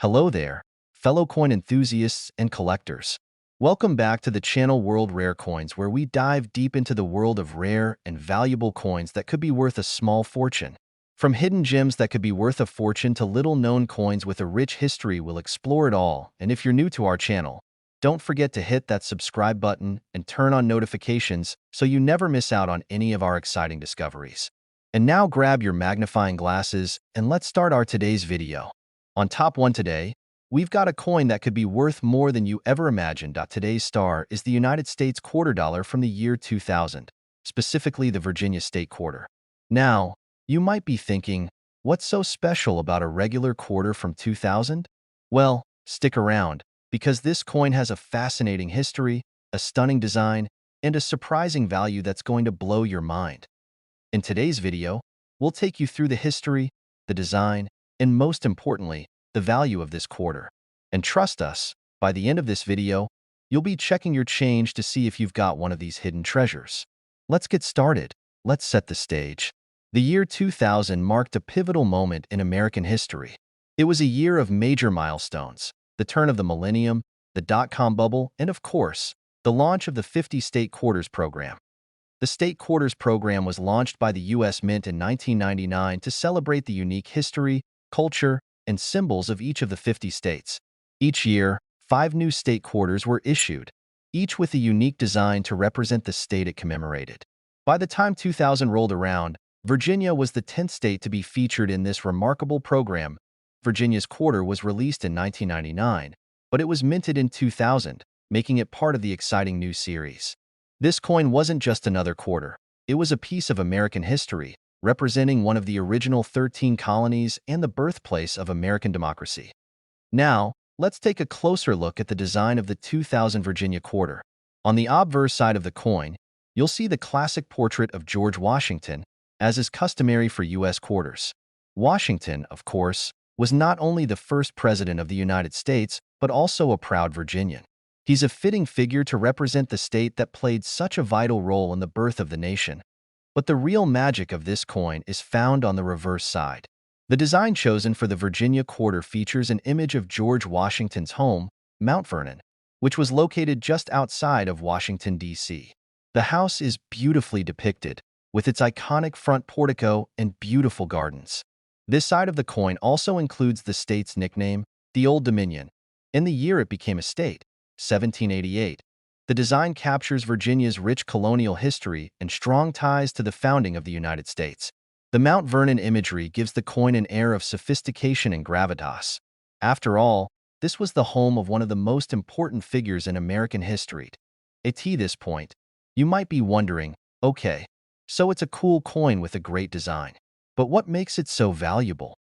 Hello there, fellow coin enthusiasts and collectors. Welcome back to the channel World Rare Coins, where we dive deep into the world of rare and valuable coins that could be worth a small fortune. From hidden gems that could be worth a fortune to little-known coins with a rich history, we'll explore it all. And if you're new to our channel, don't forget to hit that subscribe button and turn on notifications so you never miss out on any of our exciting discoveries. And now grab your magnifying glasses and let's start our today's video. On top one today, we've got a coin that could be worth more than you ever imagined. Today's star is the United States quarter dollar from the year 2000, specifically the Virginia State quarter. Now, you might be thinking, what's so special about a regular quarter from 2000? Well, stick around, because this coin has a fascinating history, a stunning design, and a surprising value that's going to blow your mind. In today's video, we'll take you through the history, the design, and most importantly, the value of this quarter. And trust us, by the end of this video, you'll be checking your change to see if you've got one of these hidden treasures. Let's get started. Let's set the stage. The year 2000 marked a pivotal moment in American history. It was a year of major milestones: the turn of the millennium, the dot-com bubble, and of course, the launch of the 50 State Quarters program. The State Quarters program was launched by the U.S. Mint in 1999 to celebrate the unique history, culture, and symbols of each of the 50 states. Each year, 5 new state quarters were issued, each with a unique design to represent the state it commemorated. By the time 2000 rolled around, Virginia was the 10th state to be featured in this remarkable program. Virginia's quarter was released in 1999, but it was minted in 2000, making it part of the exciting new series. This coin wasn't just another quarter. It was a piece of American history, representing one of the original 13 colonies and the birthplace of American democracy. Now, let's take a closer look at the design of the 2000 Virginia quarter. On the obverse side of the coin, you'll see the classic portrait of George Washington, as is customary for U.S. quarters. Washington, of course, was not only the first president of the United States, but also a proud Virginian. He's a fitting figure to represent the state that played such a vital role in the birth of the nation. But the real magic of this coin is found on the reverse side. The design chosen for the Virginia quarter features an image of George Washington's home, Mount Vernon, which was located just outside of Washington, D.C. The house is beautifully depicted, with its iconic front portico and beautiful gardens. This side of the coin also includes the state's nickname, the Old Dominion, and the year it became a state, 1788. The design captures Virginia's rich colonial history and strong ties to the founding of the United States. The Mount Vernon imagery gives the coin an air of sophistication and gravitas. After all, this was the home of one of the most important figures in American history. At this point, you might be wondering, okay, so it's a cool coin with a great design. But what makes it so valuable?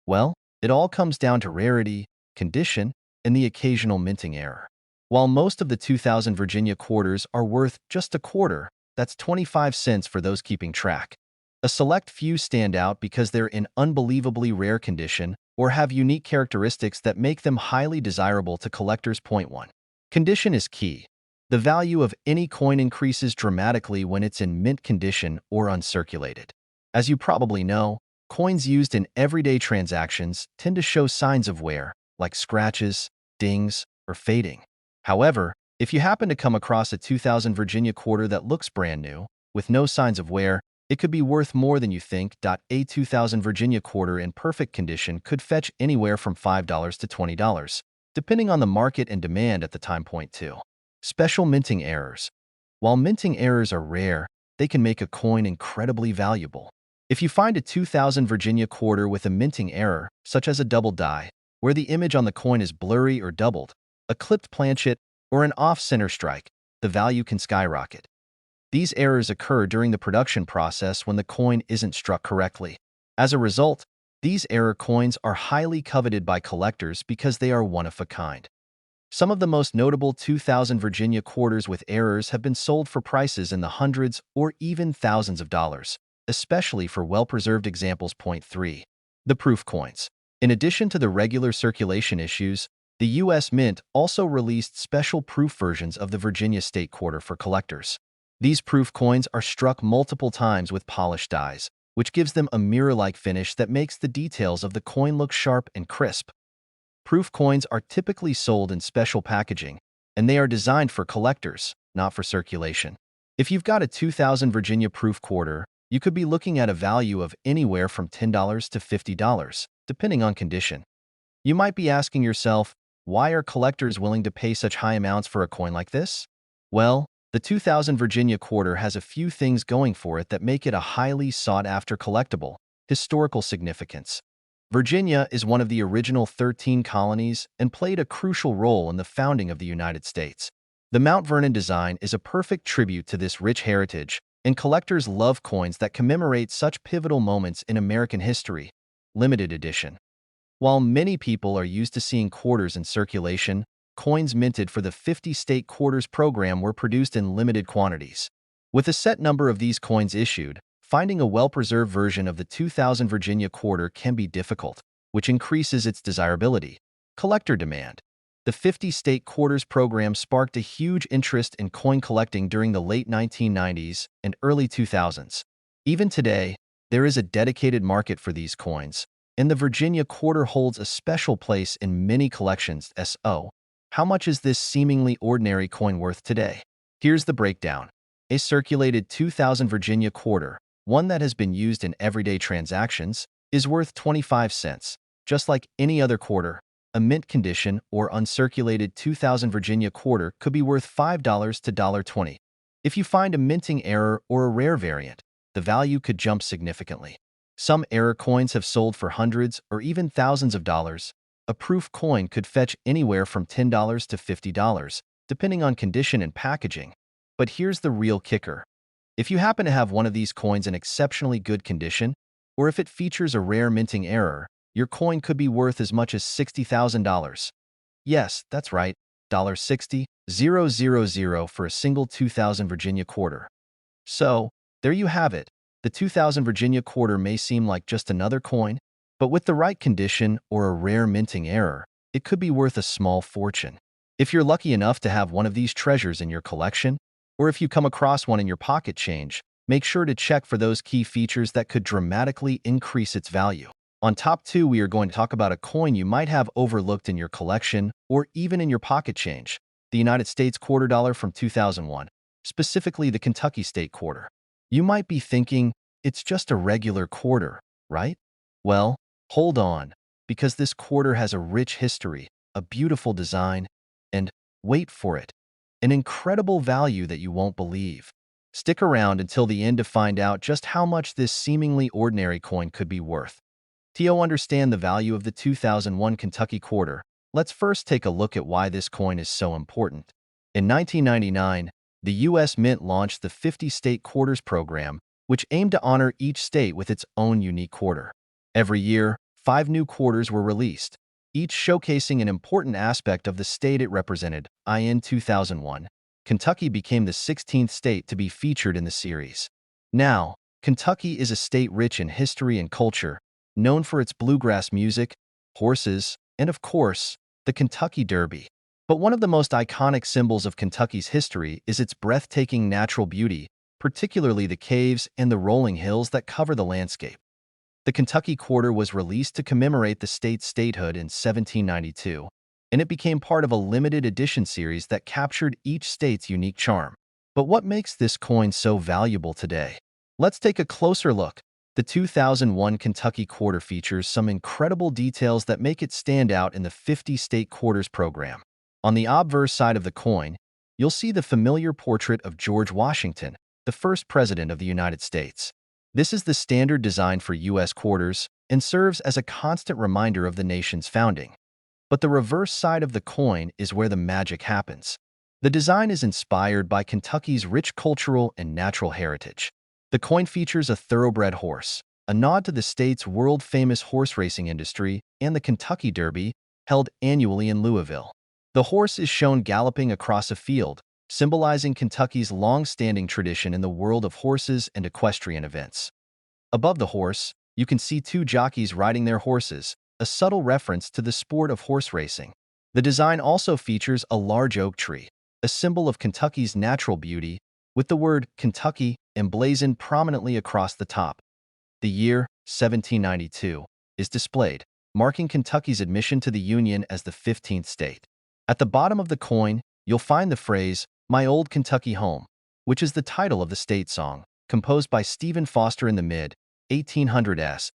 Well, it all comes down to rarity, condition, and the occasional minting error. While most of the 2000 Virginia quarters are worth just a quarter, that's 25 cents for those keeping track. A select few stand out because they're in unbelievably rare condition or have unique characteristics that make them highly desirable to collectors. Point 1. Condition is key. The value of any coin increases dramatically when it's in mint condition or uncirculated. As you probably know, coins used in everyday transactions tend to show signs of wear, like scratches, dings, or fading. However, if you happen to come across a 2000 Virginia quarter that looks brand new, with no signs of wear, it could be worth more than you think. A 2000 Virginia quarter in perfect condition could fetch anywhere from $5 to $20, depending on the market and demand at the time. Point 2. Special minting errors. While minting errors are rare, they can make a coin incredibly valuable. If you find a 2000 Virginia quarter with a minting error, such as a double die, where the image on the coin is blurry or doubled, a clipped planchet, or an off-center strike, the value can skyrocket. These errors occur during the production process when the coin isn't struck correctly. As a result, these error coins are highly coveted by collectors because they are one of a kind. Some of the most notable 2000 Virginia quarters with errors have been sold for prices in the hundreds or even thousands of dollars, especially for well-preserved examples. Point 3. The proof coins. In addition to the regular circulation issues, the U.S. Mint also released special proof versions of the Virginia State Quarter for collectors. These proof coins are struck multiple times with polished dies, which gives them a mirror-like finish that makes the details of the coin look sharp and crisp. Proof coins are typically sold in special packaging, and they are designed for collectors, not for circulation. If you've got a 2000 Virginia proof quarter, you could be looking at a value of anywhere from $10 to $50, depending on condition. You might be asking yourself, why are collectors willing to pay such high amounts for a coin like this? Well, the 2000 Virginia quarter has a few things going for it that make it a highly sought-after collectible. Historical significance. Virginia is one of the original 13 colonies and played a crucial role in the founding of the United States. The Mount Vernon design is a perfect tribute to this rich heritage, and collectors love coins that commemorate such pivotal moments in American history. Limited edition. While many people are used to seeing quarters in circulation, coins minted for the 50-state quarters program were produced in limited quantities. With a set number of these coins issued, finding a well-preserved version of the 2000 Virginia quarter can be difficult, which increases its desirability. Collector demand. The 50-state quarters program sparked a huge interest in coin collecting during the late 1990s and early 2000s. Even today, there is a dedicated market for these coins, and the Virginia quarter holds a special place in many collections. So, how much is this seemingly ordinary coin worth today? Here's the breakdown. A circulated 2000 Virginia quarter, one that has been used in everyday transactions, is worth 25 cents. Just like any other quarter, a mint condition or uncirculated 2000 Virginia quarter could be worth $5 to $1.20. If you find a minting error or a rare variant, the value could jump significantly. Some error coins have sold for hundreds or even thousands of dollars. A proof coin could fetch anywhere from $10 to $50, depending on condition and packaging. But here's the real kicker. If you happen to have one of these coins in exceptionally good condition, or if it features a rare minting error, your coin could be worth as much as $60,000. Yes, that's right, $60,000 for a single 2000 Virginia quarter. So, there you have it. The 2000 Virginia quarter may seem like just another coin, but with the right condition or a rare minting error, it could be worth a small fortune. If you're lucky enough to have one of these treasures in your collection, or if you come across one in your pocket change, make sure to check for those key features that could dramatically increase its value. On top 2, we are going to talk about a coin you might have overlooked in your collection or even in your pocket change, the United States quarter dollar from 2001, specifically the Kentucky State quarter. You might be thinking, it's just a regular quarter, right? Well, hold on, because this quarter has a rich history, a beautiful design, and, wait for it, an incredible value that you won't believe. Stick around until the end to find out just how much this seemingly ordinary coin could be worth. To understand the value of the 2001 Kentucky quarter, let's first take a look at why this coin is so important. In 1999, the U.S. Mint launched the 50-state quarters program, which aimed to honor each state with its own unique quarter. Every year, 5 new quarters were released, each showcasing an important aspect of the state it represented. In 2001, Kentucky became the 16th state to be featured in the series. Now, Kentucky is a state rich in history and culture, known for its bluegrass music, horses, and of course, the Kentucky Derby. But one of the most iconic symbols of Kentucky's history is its breathtaking natural beauty, particularly the caves and the rolling hills that cover the landscape. The Kentucky quarter was released to commemorate the state's statehood in 1792, and it became part of a limited edition series that captured each state's unique charm. But what makes this coin so valuable today? Let's take a closer look. The 2001 Kentucky quarter features some incredible details that make it stand out in the 50-state quarters program. On the obverse side of the coin, you'll see the familiar portrait of George Washington, the first president of the United States. This is the standard design for U.S. quarters and serves as a constant reminder of the nation's founding. But the reverse side of the coin is where the magic happens. The design is inspired by Kentucky's rich cultural and natural heritage. The coin features a thoroughbred horse, a nod to the state's world-famous horse racing industry, and the Kentucky Derby, held annually in Louisville. The horse is shown galloping across a field, symbolizing Kentucky's long-standing tradition in the world of horses and equestrian events. Above the horse, you can see 2 jockeys riding their horses, a subtle reference to the sport of horse racing. The design also features a large oak tree, a symbol of Kentucky's natural beauty, with the word Kentucky emblazoned prominently across the top. The year, 1792, is displayed, marking Kentucky's admission to the Union as the 15th state. At the bottom of the coin, you'll find the phrase, "My Old Kentucky Home," which is the title of the state song, composed by Stephen Foster in the mid-1800s.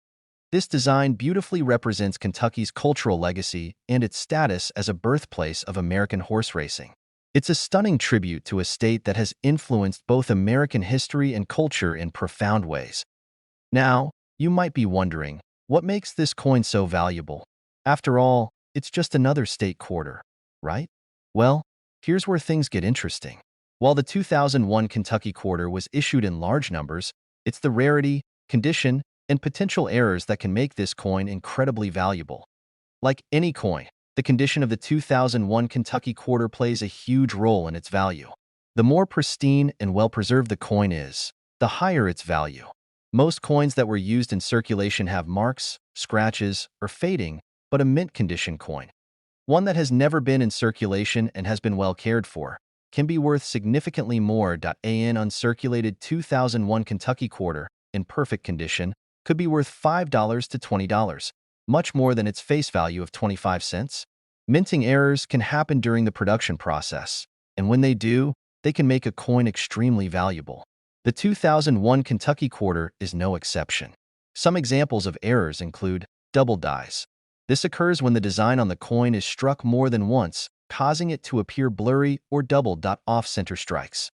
This design beautifully represents Kentucky's cultural legacy and its status as a birthplace of American horse racing. It's a stunning tribute to a state that has influenced both American history and culture in profound ways. Now, you might be wondering, what makes this coin so valuable? After all, it's just another state quarter, right? Well, here's where things get interesting. While the 2001 Kentucky quarter was issued in large numbers, it's the rarity, condition, and potential errors that can make this coin incredibly valuable. Like any coin, the condition of the 2001 Kentucky quarter plays a huge role in its value. The more pristine and well-preserved the coin is, the higher its value. Most coins that were used in circulation have marks, scratches, or fading, but a mint condition coin, one that has never been in circulation and has been well cared for, can be worth significantly more. An uncirculated 2001 Kentucky quarter, in perfect condition, could be worth $5 to $20, much more than its face value of 25 cents. Minting errors can happen during the production process, and when they do, they can make a coin extremely valuable. The 2001 Kentucky quarter is no exception. Some examples of errors include double dies. This occurs when the design on the coin is struck more than once, causing it to appear blurry or double. Off-center strikes.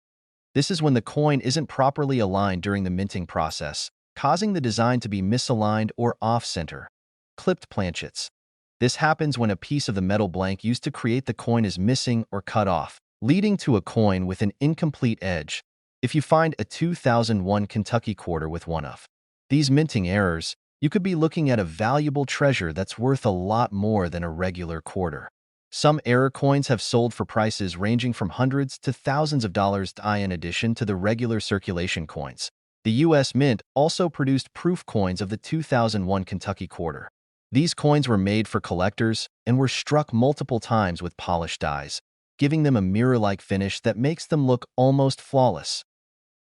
This is when the coin isn't properly aligned during the minting process, causing the design to be misaligned or off-center. Clipped planchets. This happens when a piece of the metal blank used to create the coin is missing or cut off, leading to a coin with an incomplete edge. If you find a 2001 Kentucky quarter with one of these minting errors, you could be looking at a valuable treasure that's worth a lot more than a regular quarter. Some error coins have sold for prices ranging from hundreds to thousands of dollars. In addition to the regular circulation coins, the U.S. Mint also produced proof coins of the 2001 Kentucky quarter. These coins were made for collectors and were struck multiple times with polished dies, giving them a mirror-like finish that makes them look almost flawless.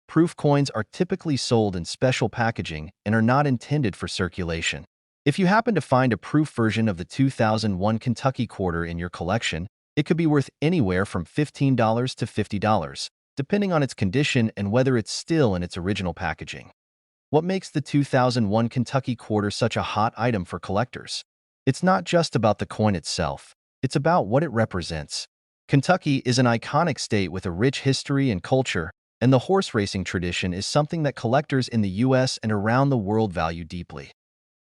Proof coins are typically sold in special packaging and are not intended for circulation. If you happen to find a proof version of the 2001 Kentucky quarter in your collection, it could be worth anywhere from $15 to $50, depending on its condition and whether it's still in its original packaging. What makes the 2001 Kentucky quarter such a hot item for collectors? It's not just about the coin itself, it's about what it represents. Kentucky is an iconic state with a rich history and culture, and the horse racing tradition is something that collectors in the U.S. and around the world value deeply.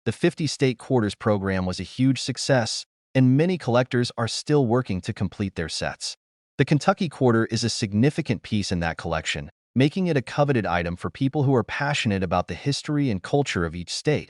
The 50-state quarters program was a huge success, and many collectors are still working to complete their sets. The Kentucky quarter is a significant piece in that collection, making it a coveted item for people who are passionate about the history and culture of each state.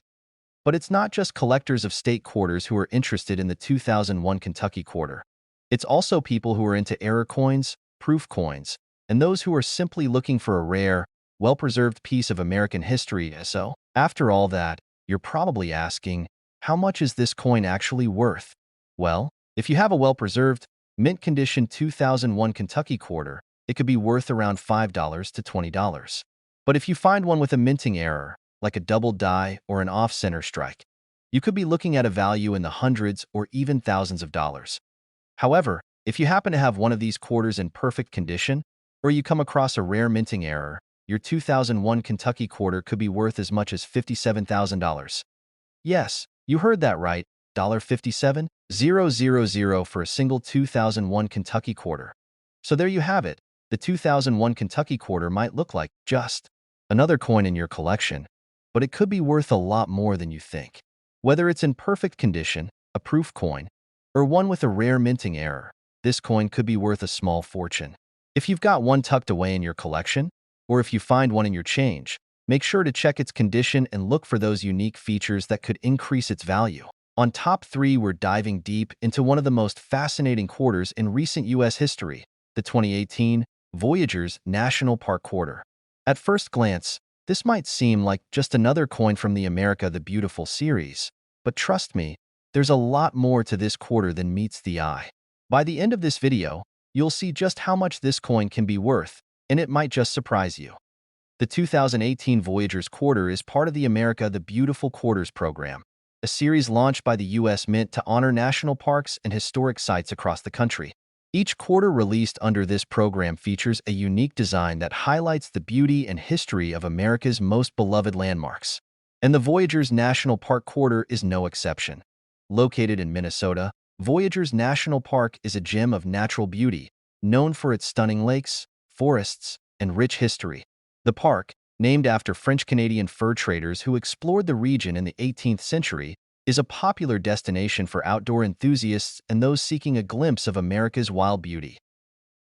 But it's not just collectors of state quarters who are interested in the 2001 Kentucky quarter. It's also people who are into error coins, proof coins, and those who are simply looking for a rare, well-preserved piece of American history. So, after all that, you're probably asking, how much is this coin actually worth? Well, if you have a well-preserved, mint-condition 2001 Kentucky quarter, it could be worth around $5 to $20. But if you find one with a minting error, like a double die or an off-center strike, you could be looking at a value in the hundreds or even thousands of dollars. However, if you happen to have one of these quarters in perfect condition, or you come across a rare minting error, your 2001 Kentucky quarter could be worth as much as $57,000. Yes, you heard that right, $57,000 for a single 2001 Kentucky quarter. So there you have it. The 2001 Kentucky quarter might look like just another coin in your collection, but it could be worth a lot more than you think. Whether it's in perfect condition, a proof coin, or one with a rare minting error, this coin could be worth a small fortune. If you've got one tucked away in your collection, or if you find one in your change, make sure to check its condition and look for those unique features that could increase its value. On Top 3, we're diving deep into one of the most fascinating quarters in recent U.S. history, the 2018 Voyagers National Park Quarter. At first glance, this might seem like just another coin from the America the Beautiful series, but trust me, there's a lot more to this quarter than meets the eye. By the end of this video, you'll see just how much this coin can be worth, and it might just surprise you. The 2018 Voyagers quarter is part of the America the Beautiful Quarters program. a series launched by the U.S. Mint to honor national parks and historic sites across the country. Each quarter released under this program features a unique design that highlights the beauty and history of America's most beloved landmarks. And the Voyagers National Park Quarter is no exception. Located in Minnesota, Voyagers National Park is a gem of natural beauty, known for its stunning lakes, forests, and rich history. The park, named after French-Canadian fur traders who explored the region in the 18th century, is a popular destination for outdoor enthusiasts and those seeking a glimpse of America's wild beauty.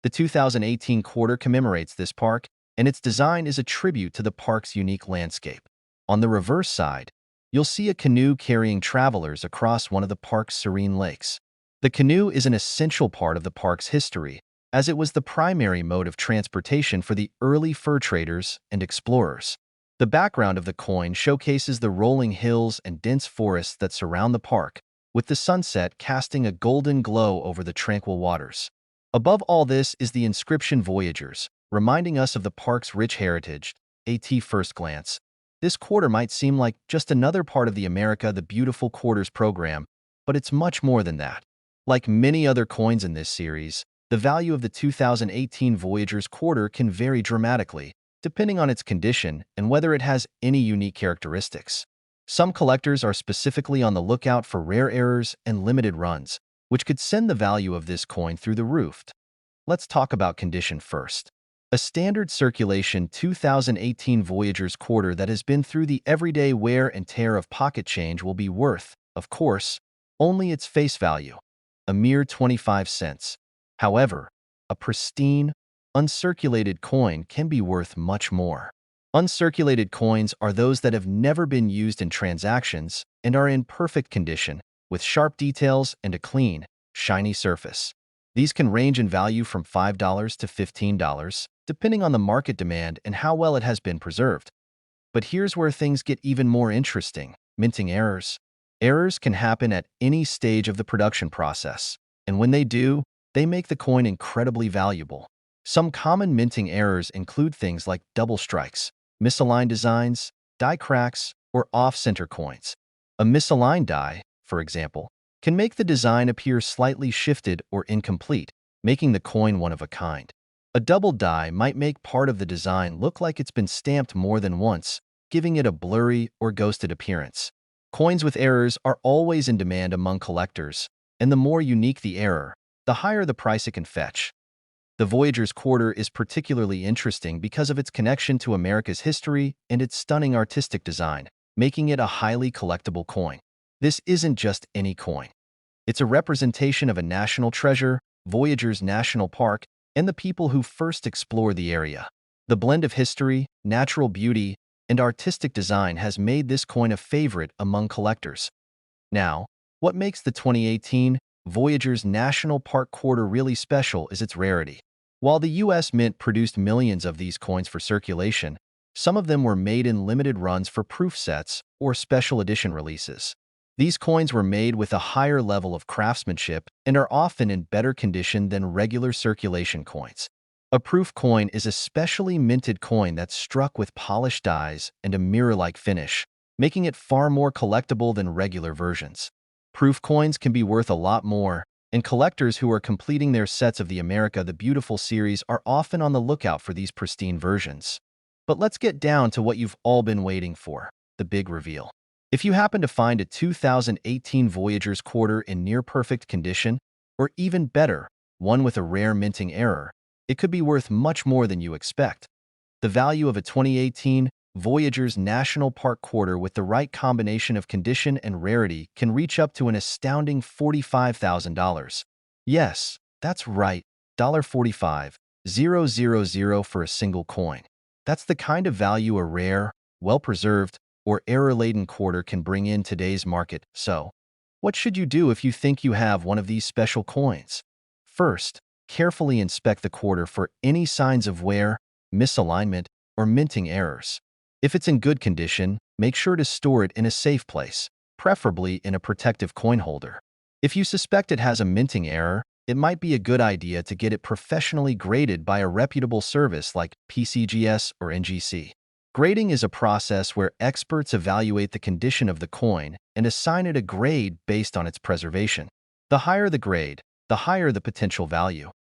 The 2018 quarter commemorates this park, and its design is a tribute to the park's unique landscape. On the reverse side, you'll see a canoe carrying travelers across one of the park's serene lakes. The canoe is an essential part of the park's history, as it was the primary mode of transportation for the early fur traders and explorers. The background of the coin showcases the rolling hills and dense forests that surround the park, with the sunset casting a golden glow over the tranquil waters. Above all this is the inscription Voyagers, reminding us of the park's rich heritage. At first glance, this quarter might seem like just another part of the America the Beautiful Quarters program, but it's much more than that. Like many other coins in this series, the value of the 2018 Voyagers quarter can vary dramatically, depending on its condition and whether it has any unique characteristics. Some collectors are specifically on the lookout for rare errors and limited runs, which could send the value of this coin through the roof. Let's talk about condition first. A standard circulation 2018 Voyagers quarter that has been through the everyday wear and tear of pocket change will be worth, of course, only its face value, a mere 25 cents. However, a pristine, uncirculated coin can be worth much more. Uncirculated coins are those that have never been used in transactions and are in perfect condition, with sharp details and a clean, shiny surface. These can range in value from $5 to $15, depending on the market demand and how well it has been preserved. But here's where things get even more interesting: minting errors. Errors can happen at any stage of the production process, and when they do, they make the coin incredibly valuable. Some common minting errors include things like double strikes, misaligned designs, die cracks, or off-center coins. A misaligned die, for example, can make the design appear slightly shifted or incomplete, making the coin one of a kind. A double die might make part of the design look like it's been stamped more than once, giving it a blurry or ghosted appearance. Coins with errors are always in demand among collectors, and the more unique the error, the higher the price it can fetch. The Voyagers quarter is particularly interesting because of its connection to America's history and its stunning artistic design, making it a highly collectible coin. This isn't just any coin. It's a representation of a national treasure, Voyagers National Park, and the people who first explored the area. The blend of history, natural beauty, and artistic design has made this coin a favorite among collectors. Now, what makes the 2018 Voyagers National Park quarter really special is its rarity. While the U.S. Mint produced millions of these coins for circulation, some of them were made in limited runs for proof sets or special edition releases. These coins were made with a higher level of craftsmanship and are often in better condition than regular circulation coins. A proof coin is a specially minted coin that's struck with polished dies and a mirror-like finish, making it far more collectible than regular versions. Proof coins can be worth a lot more, and collectors who are completing their sets of the America the Beautiful series are often on the lookout for these pristine versions. But let's get down to what you've all been waiting for, the big reveal. If you happen to find a 2018 Voyagers quarter in near-perfect condition, or even better, one with a rare minting error, it could be worth much more than you expect. The value of a 2018 Voyagers National Park quarter with the right combination of condition and rarity can reach up to an astounding $45,000. Yes, that's right, $45,000 for a single coin. That's the kind of value a rare, well-preserved, or error-laden quarter can bring in today's market. So, what should you do if you think you have one of these special coins? First, carefully inspect the quarter for any signs of wear, misalignment, or minting errors. If it's in good condition, make sure to store it in a safe place, preferably in a protective coin holder. If you suspect it has a minting error, it might be a good idea to get it professionally graded by a reputable service like PCGS or NGC. Grading is a process where experts evaluate the condition of the coin and assign it a grade based on its preservation. The higher the grade, the higher the potential value.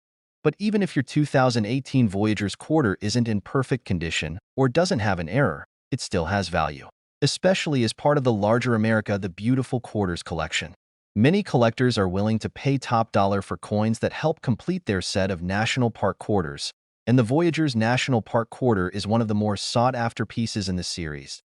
But even if your 2018 Voyagers quarter isn't in perfect condition or doesn't have an error, it still has value, especially as part of the larger America the Beautiful Quarters collection. Many collectors are willing to pay top dollar for coins that help complete their set of national park quarters, and the Voyagers National Park Quarter is one of the more sought-after pieces in the series.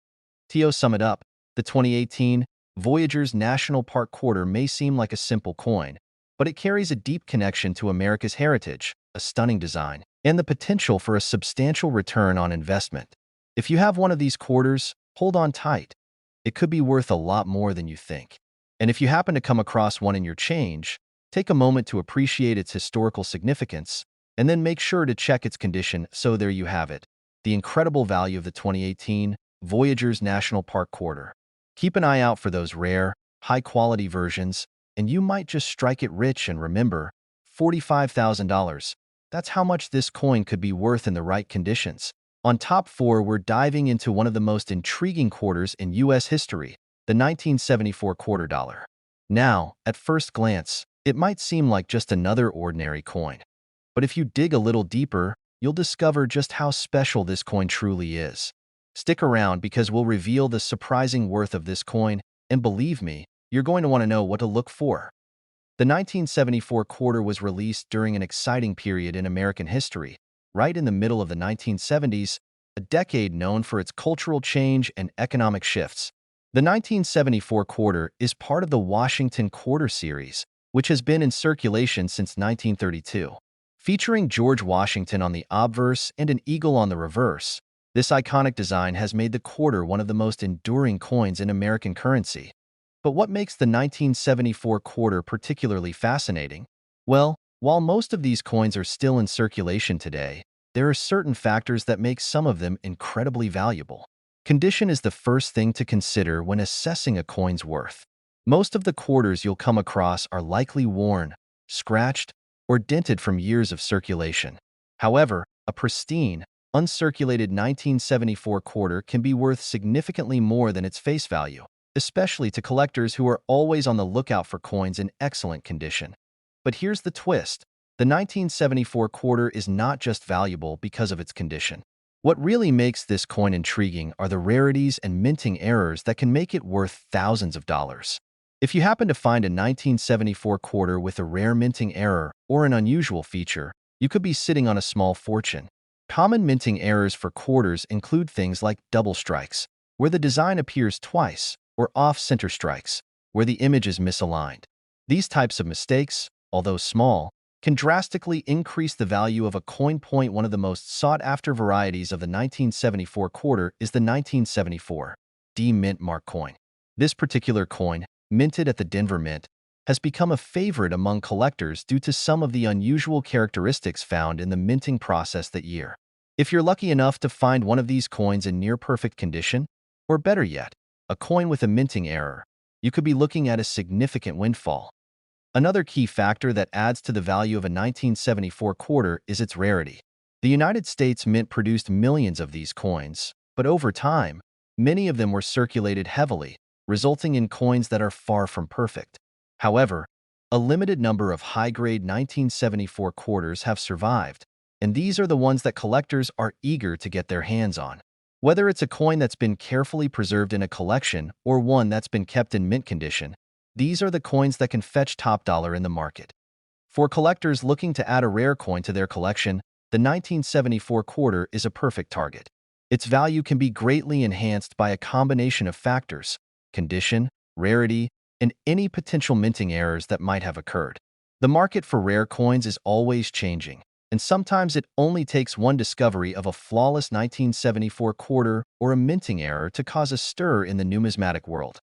To sum it up, the 2018 Voyagers National Park Quarter may seem like a simple coin, but it carries a deep connection to America's heritage, a stunning design, and the potential for a substantial return on investment. If you have one of these quarters, hold on tight. It could be worth a lot more than you think. And if you happen to come across one in your change, take a moment to appreciate its historical significance, and then make sure to check its condition. So there you have it, the incredible value of the 2018 Voyagers National Park Quarter. Keep an eye out for those rare, high-quality versions, and you might just strike it rich. And remember, $45,000. That's how much this coin could be worth in the right conditions. On top 4, we're diving into one of the most intriguing quarters in U.S. history, the 1974 quarter dollar. Now, at first glance, it might seem like just another ordinary coin. But if you dig a little deeper, you'll discover just how special this coin truly is. Stick around because we'll reveal the surprising worth of this coin, and believe me, you're going to want to know what to look for. The 1974 quarter was released during an exciting period in American history, right in the middle of the 1970s, a decade known for its cultural change and economic shifts. The 1974 quarter is part of the Washington Quarter series, which has been in circulation since 1932. Featuring George Washington on the obverse and an eagle on the reverse, this iconic design has made the quarter one of the most enduring coins in American currency. But what makes the 1974 quarter particularly fascinating? Well, while most of these coins are still in circulation today, there are certain factors that make some of them incredibly valuable. Condition is the first thing to consider when assessing a coin's worth. Most of the quarters you'll come across are likely worn, scratched, or dented from years of circulation. However, a pristine, uncirculated 1974 quarter can be worth significantly more than its face value, especially to collectors who are always on the lookout for coins in excellent condition. But here's the twist. The 1974 quarter is not just valuable because of its condition. What really makes this coin intriguing are the rarities and minting errors that can make it worth thousands of dollars. If you happen to find a 1974 quarter with a rare minting error or an unusual feature, you could be sitting on a small fortune. Common minting errors for quarters include things like double strikes, where the design appears twice, or off-center strikes, where the image is misaligned. These types of mistakes, although small, can drastically increase the value of a coin. One of the most sought-after varieties of the 1974 quarter is the 1974 D Mint Mark coin. This particular coin, minted at the Denver Mint, has become a favorite among collectors due to some of the unusual characteristics found in the minting process that year. If you're lucky enough to find one of these coins in near-perfect condition, or better yet, a coin with a minting error, you could be looking at a significant windfall. Another key factor that adds to the value of a 1974 quarter is its rarity. The United States Mint produced millions of these coins, but over time, many of them were circulated heavily, resulting in coins that are far from perfect. However, a limited number of high-grade 1974 quarters have survived, and these are the ones that collectors are eager to get their hands on. Whether it's a coin that's been carefully preserved in a collection or one that's been kept in mint condition, these are the coins that can fetch top dollar in the market. For collectors looking to add a rare coin to their collection, the 1974 quarter is a perfect target. Its value can be greatly enhanced by a combination of factors: condition, rarity, and any potential minting errors that might have occurred. The market for rare coins is always changing, and sometimes it only takes one discovery of a flawless 1974 quarter or a minting error to cause a stir in the numismatic world.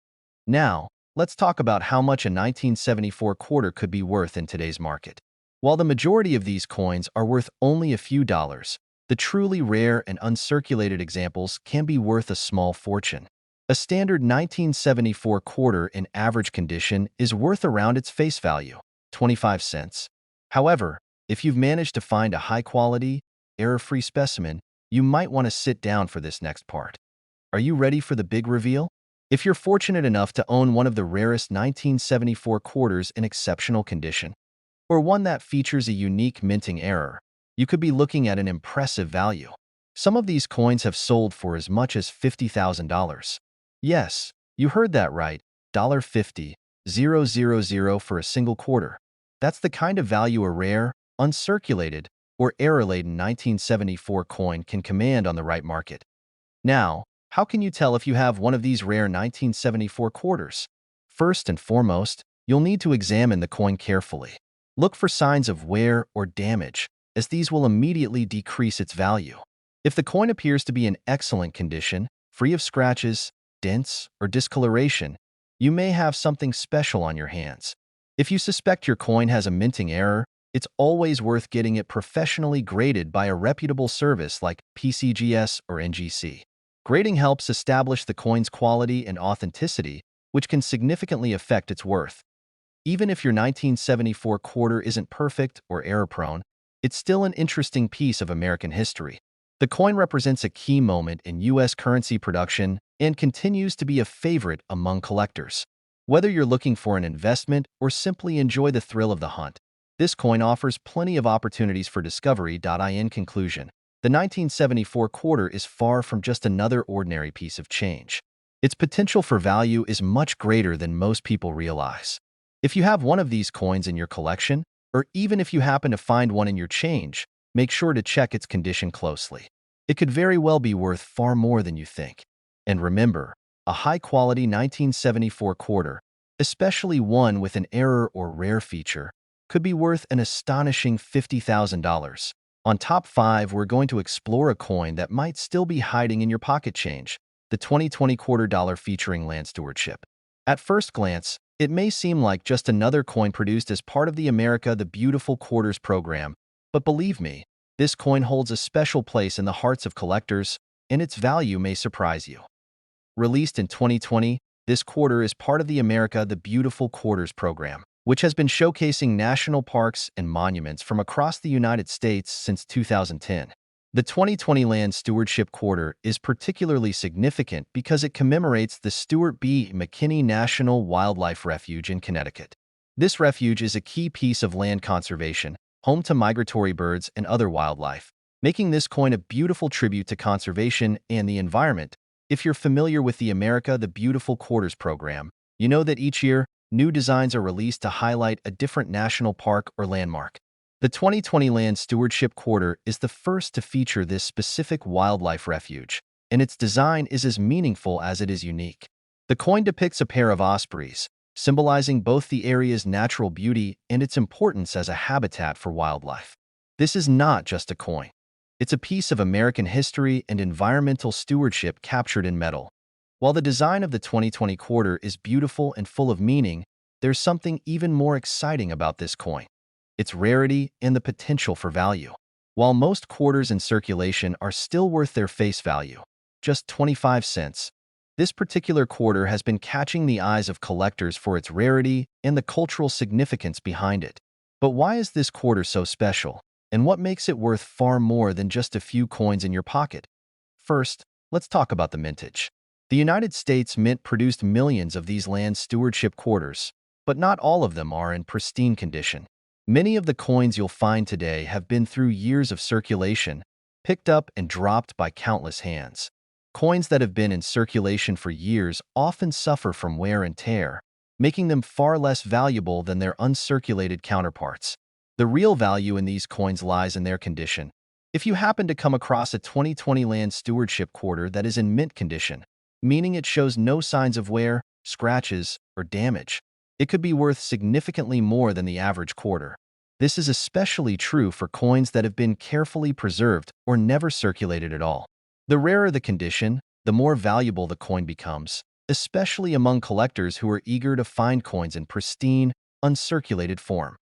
Now, let's talk about how much a 1974 quarter could be worth in today's market. While the majority of these coins are worth only a few dollars, the truly rare and uncirculated examples can be worth a small fortune. A standard 1974 quarter in average condition is worth around its face value, 25 cents. However, if you've managed to find a high-quality, error-free specimen, you might want to sit down for this next part. Are you ready for the big reveal? If you're fortunate enough to own one of the rarest 1974 quarters in exceptional condition, or one that features a unique minting error, you could be looking at an impressive value. Some of these coins have sold for as much as $50,000. Yes, you heard that right, $50,000 for a single quarter. That's the kind of value a rare, uncirculated, or error-laden 1974 coin can command on the right market. Now, how can you tell if you have one of these rare 1974 quarters? First and foremost, you'll need to examine the coin carefully. Look for signs of wear or damage, as these will immediately decrease its value. If the coin appears to be in excellent condition, free of scratches, dents, or discoloration, you may have something special on your hands. If you suspect your coin has a minting error, it's always worth getting it professionally graded by a reputable service like PCGS or NGC. Grading helps establish the coin's quality and authenticity, which can significantly affect its worth. Even if your 1974 quarter isn't perfect or error-prone, it's still an interesting piece of American history. The coin represents a key moment in U.S. currency production and continues to be a favorite among collectors. Whether you're looking for an investment or simply enjoy the thrill of the hunt, this coin offers plenty of opportunities for discovery. In conclusion, the 1974 quarter is far from just another ordinary piece of change. Its potential for value is much greater than most people realize. If you have one of these coins in your collection, or even if you happen to find one in your change, make sure to check its condition closely. It could very well be worth far more than you think. And remember, a high-quality 1974 quarter, especially one with an error or rare feature, could be worth an astonishing $50,000. On Top 5, we're going to explore a coin that might still be hiding in your pocket change, the 2020 quarter dollar featuring land stewardship. At first glance, it may seem like just another coin produced as part of the America the Beautiful Quarters program, but believe me, this coin holds a special place in the hearts of collectors, and its value may surprise you. Released in 2020, this quarter is part of the America the Beautiful Quarters program, which has been showcasing national parks and monuments from across the United States since 2010. The 2020 Land Stewardship Quarter is particularly significant because it commemorates the Stuart B. McKinney National Wildlife Refuge in Connecticut. This refuge is a key piece of land conservation, home to migratory birds and other wildlife, making this coin a beautiful tribute to conservation and the environment. If you're familiar with the America the Beautiful Quarters program, you know that each year, new designs are released to highlight a different national park or landmark. The 2020 Land Stewardship Quarter is the first to feature this specific wildlife refuge, and its design is as meaningful as it is unique. The coin depicts a pair of ospreys, symbolizing both the area's natural beauty and its importance as a habitat for wildlife. This is not just a coin. It's a piece of American history and environmental stewardship captured in metal. While the design of the 2020 quarter is beautiful and full of meaning, there's something even more exciting about this coin: its rarity and the potential for value. While most quarters in circulation are still worth their face value, just 25 cents, this particular quarter has been catching the eyes of collectors for its rarity and the cultural significance behind it. But why is this quarter so special, and what makes it worth far more than just a few coins in your pocket? First, let's talk about the mintage. The United States Mint produced millions of these land stewardship quarters, but not all of them are in pristine condition. Many of the coins you'll find today have been through years of circulation, picked up and dropped by countless hands. Coins that have been in circulation for years often suffer from wear and tear, making them far less valuable than their uncirculated counterparts. The real value in these coins lies in their condition. If you happen to come across a 2020 Land Stewardship quarter that is in mint condition, meaning it shows no signs of wear, scratches, or damage, it could be worth significantly more than the average quarter. This is especially true for coins that have been carefully preserved or never circulated at all. The rarer the condition, the more valuable the coin becomes, especially among collectors who are eager to find coins in pristine, uncirculated form.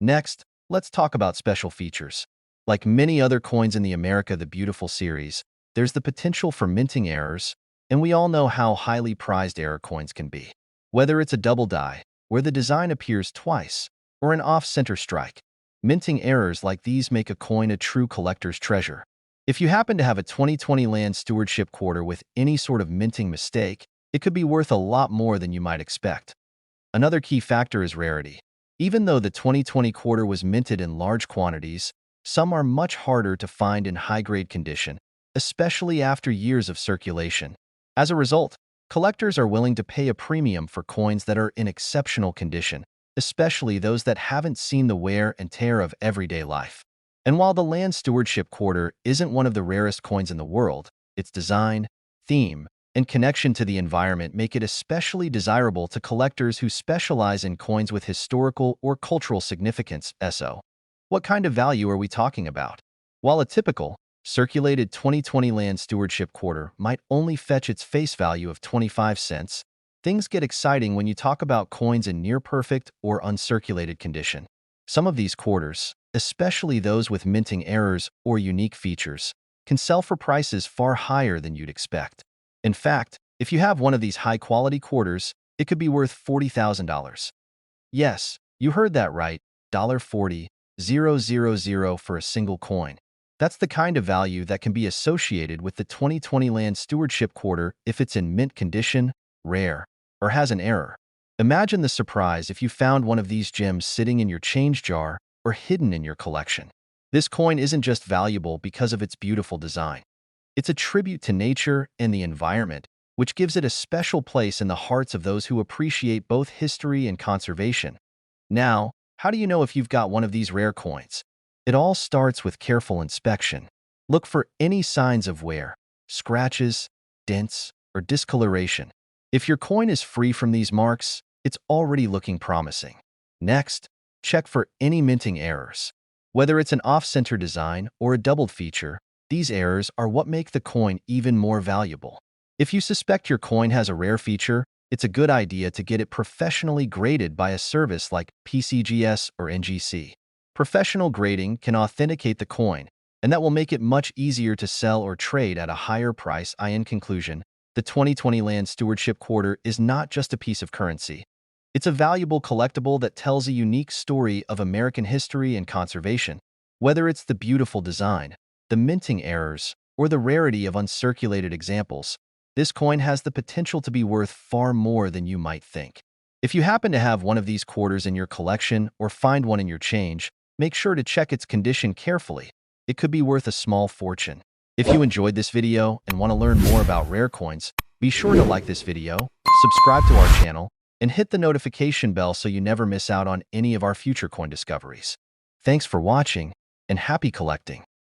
Next, let's talk about special features. Like many other coins in the America the Beautiful series, there's the potential for minting errors, and we all know how highly prized error coins can be. Whether it's a double die, where the design appears twice, or an off-center strike, minting errors like these make a coin a true collector's treasure. If you happen to have a 2020 land stewardship quarter with any sort of minting mistake, it could be worth a lot more than you might expect. Another key factor is rarity. Even though the 2020 quarter was minted in large quantities, some are much harder to find in high-grade condition, especially after years of circulation. As a result, collectors are willing to pay a premium for coins that are in exceptional condition, especially those that haven't seen the wear and tear of everyday life. And while the land stewardship quarter isn't one of the rarest coins in the world, its design, theme, and connection to the environment make it especially desirable to collectors who specialize in coins with historical or cultural significance. So, what kind of value are we talking about? While a typical, circulated 2020 land stewardship quarter might only fetch its face value of 25 cents, things get exciting when you talk about coins in near-perfect or uncirculated condition. Some of these quarters, especially those with minting errors or unique features, can sell for prices far higher than you'd expect. In fact, if you have one of these high-quality quarters, it could be worth $40,000. Yes, you heard that right, $40,000 for a single coin. That's the kind of value that can be associated with the 2020 land stewardship quarter if it's in mint condition, rare, or has an error. Imagine the surprise if you found one of these gems sitting in your change jar or hidden in your collection. This coin isn't just valuable because of its beautiful design. It's a tribute to nature and the environment, which gives it a special place in the hearts of those who appreciate both history and conservation. Now, how do you know if you've got one of these rare coins? It all starts with careful inspection. Look for any signs of wear, scratches, dents, or discoloration. If your coin is free from these marks, it's already looking promising. Next, check for any minting errors. Whether it's an off-center design or a doubled feature, these errors are what make the coin even more valuable. If you suspect your coin has a rare feature, it's a good idea to get it professionally graded by a service like PCGS or NGC. Professional grading can authenticate the coin, and that will make it much easier to sell or trade at a higher price. In conclusion, the 2020 land stewardship quarter is not just a piece of currency. It's a valuable collectible that tells a unique story of American history and conservation. Whether it's the beautiful design, the minting errors, or the rarity of uncirculated examples, this coin has the potential to be worth far more than you might think. If you happen to have one of these quarters in your collection or find one in your change, make sure to check its condition carefully. It could be worth a small fortune. If you enjoyed this video and want to learn more about rare coins, be sure to like this video, subscribe to our channel, and hit the notification bell so you never miss out on any of our future coin discoveries. Thanks for watching, and happy collecting!